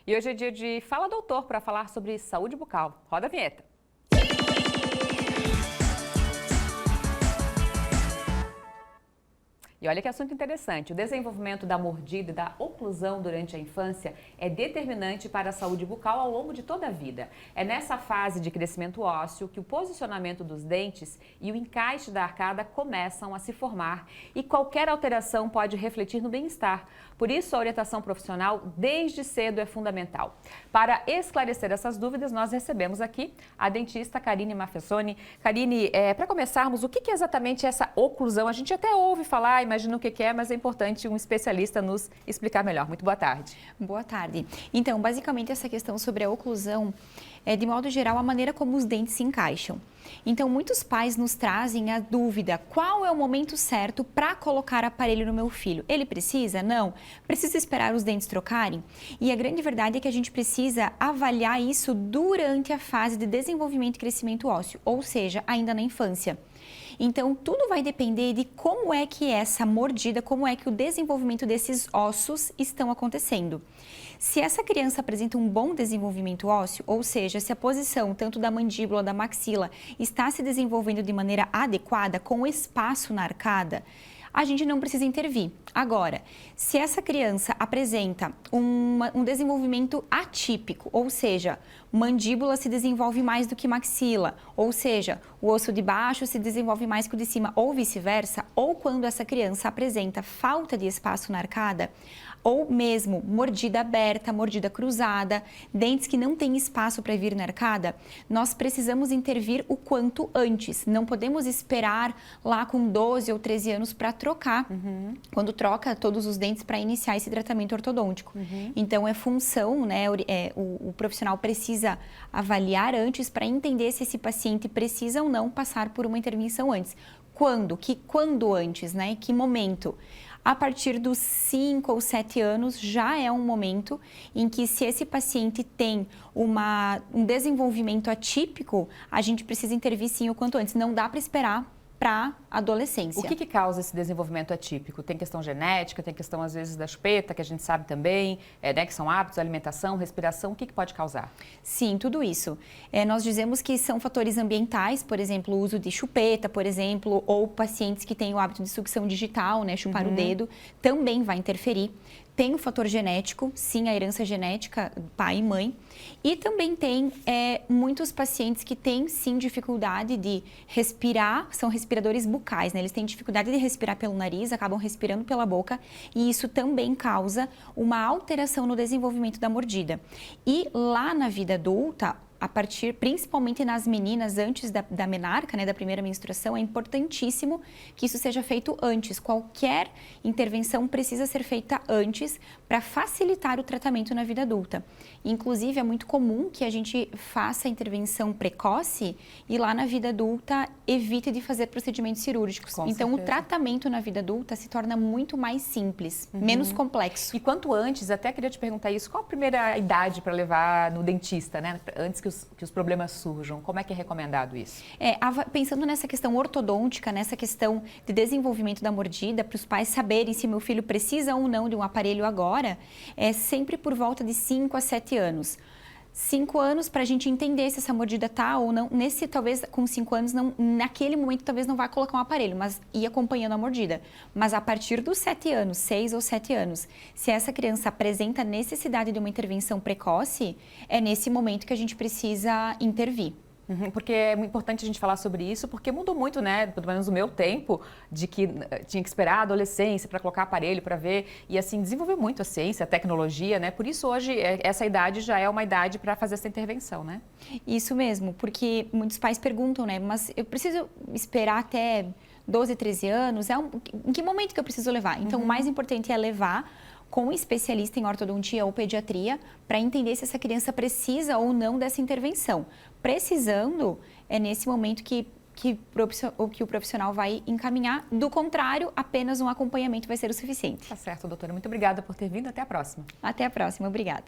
E hoje é dia de Fala Doutor para falar sobre saúde bucal. Roda a vinheta. E olha que assunto interessante, o desenvolvimento da mordida e da oclusão durante a infância é determinante para a saúde bucal ao longo de toda a vida. É nessa fase de crescimento ósseo que o posicionamento dos dentes e o encaixe da arcada começam a se formar e qualquer alteração pode refletir no bem-estar. Por isso, a orientação profissional desde cedo é fundamental. Para esclarecer essas dúvidas, nós recebemos aqui a dentista Karine Maffesoni. Karine, para começarmos, o que é exatamente essa oclusão? A gente até ouve falar, imagina o que é, mas é importante um especialista nos explicar melhor. Muito boa tarde. Boa tarde. Então, basicamente, essa questão sobre a oclusão é, de modo geral, a maneira como os dentes se encaixam. Então, muitos pais nos trazem a dúvida, qual é o momento certo para colocar aparelho no meu filho? Ele precisa? Não. Precisa esperar os dentes trocarem? E a grande verdade é que a gente precisa avaliar isso durante a fase de desenvolvimento e crescimento ósseo, ou seja, ainda na infância. Então, tudo vai depender de como é que essa mordida, como é que o desenvolvimento desses ossos estão acontecendo. Se essa criança apresenta um bom desenvolvimento ósseo, ou seja, se a posição tanto da mandíbula, da maxila, está se desenvolvendo de maneira adequada, com espaço na arcada, a gente não precisa intervir. Agora, se essa criança apresenta um desenvolvimento atípico, ou seja, mandíbula se desenvolve mais do que maxila, ou seja, o osso de baixo se desenvolve mais que o de cima, ou vice-versa, ou quando essa criança apresenta falta de espaço na arcada, ou mesmo mordida aberta, mordida cruzada, dentes que não têm espaço para vir na arcada, nós precisamos intervir o quanto antes. Não podemos esperar lá com 12 ou 13 anos para trocar, quando troca todos os dentes para iniciar esse tratamento ortodôntico. Então, é função, né? O profissional precisa avaliar antes para entender se esse paciente precisa ou não passar por uma intervenção antes. Quando antes, né? Que momento? A partir dos 5 ou 7 anos já é um momento em que, se esse paciente tem um desenvolvimento atípico, a gente precisa intervir sim o quanto antes. Não dá para esperar para a adolescência. O que causa esse desenvolvimento atípico? Tem questão genética, tem questão às vezes da chupeta, que a gente sabe também, né, que são hábitos, alimentação, respiração, o que pode causar? Sim, tudo isso. Nós dizemos que são fatores ambientais, por exemplo, o uso de chupeta, por exemplo, ou pacientes que têm o hábito de sucção digital, né, chupar o dedo, também vai interferir. Tem o fator genético, sim, a herança genética, pai e mãe. E também tem muitos pacientes que têm, sim, dificuldade de respirar, são respiradores bucais, né? Eles têm dificuldade de respirar pelo nariz, acabam respirando pela boca e isso também causa uma alteração no desenvolvimento da mordida. E lá na vida adulta, principalmente nas meninas, antes da menarca, né, da primeira menstruação, é importantíssimo que isso seja feito antes. Qualquer intervenção precisa ser feita antes para facilitar o tratamento na vida adulta. Inclusive, é muito comum que a gente faça a intervenção precoce e lá na vida adulta evite de fazer procedimentos cirúrgicos. Com então, certeza. O tratamento na vida adulta se torna muito mais simples, menos complexo. E quanto antes, até queria te perguntar isso, qual a primeira idade para levar no dentista, né? Antes que os problemas surjam, como é que é recomendado isso? Pensando nessa questão ortodôntica, nessa questão de desenvolvimento da mordida, para os pais saberem se meu filho precisa ou não de um aparelho agora, é sempre por volta de 5 a 7 anos. 5 anos para a gente entender se essa mordida tá ou não. Talvez com 5 anos, naquele momento, talvez não vá colocar um aparelho, mas ir acompanhando a mordida. Mas a partir dos 7 anos, 6 ou 7 anos, se essa criança apresenta necessidade de uma intervenção precoce, é nesse momento que a gente precisa intervir. Porque é muito importante a gente falar sobre isso, porque mudou muito, né? Pelo menos no meu tempo, de que tinha que esperar a adolescência para colocar aparelho, para ver. E assim, desenvolveu muito a ciência, a tecnologia, né? Por isso hoje essa idade já é uma idade para fazer essa intervenção, né? Isso mesmo, porque muitos pais perguntam, né? Mas eu preciso esperar até 12, 13 anos? Em que momento que eu preciso levar? Então, o mais importante é levar com um especialista em ortodontia ou pediatria para entender se essa criança precisa ou não dessa intervenção. Precisando, é nesse momento que o profissional vai encaminhar. Do contrário, apenas um acompanhamento vai ser o suficiente. Tá certo, doutora. Muito obrigada por ter vindo. Até a próxima. Até a próxima. Obrigada.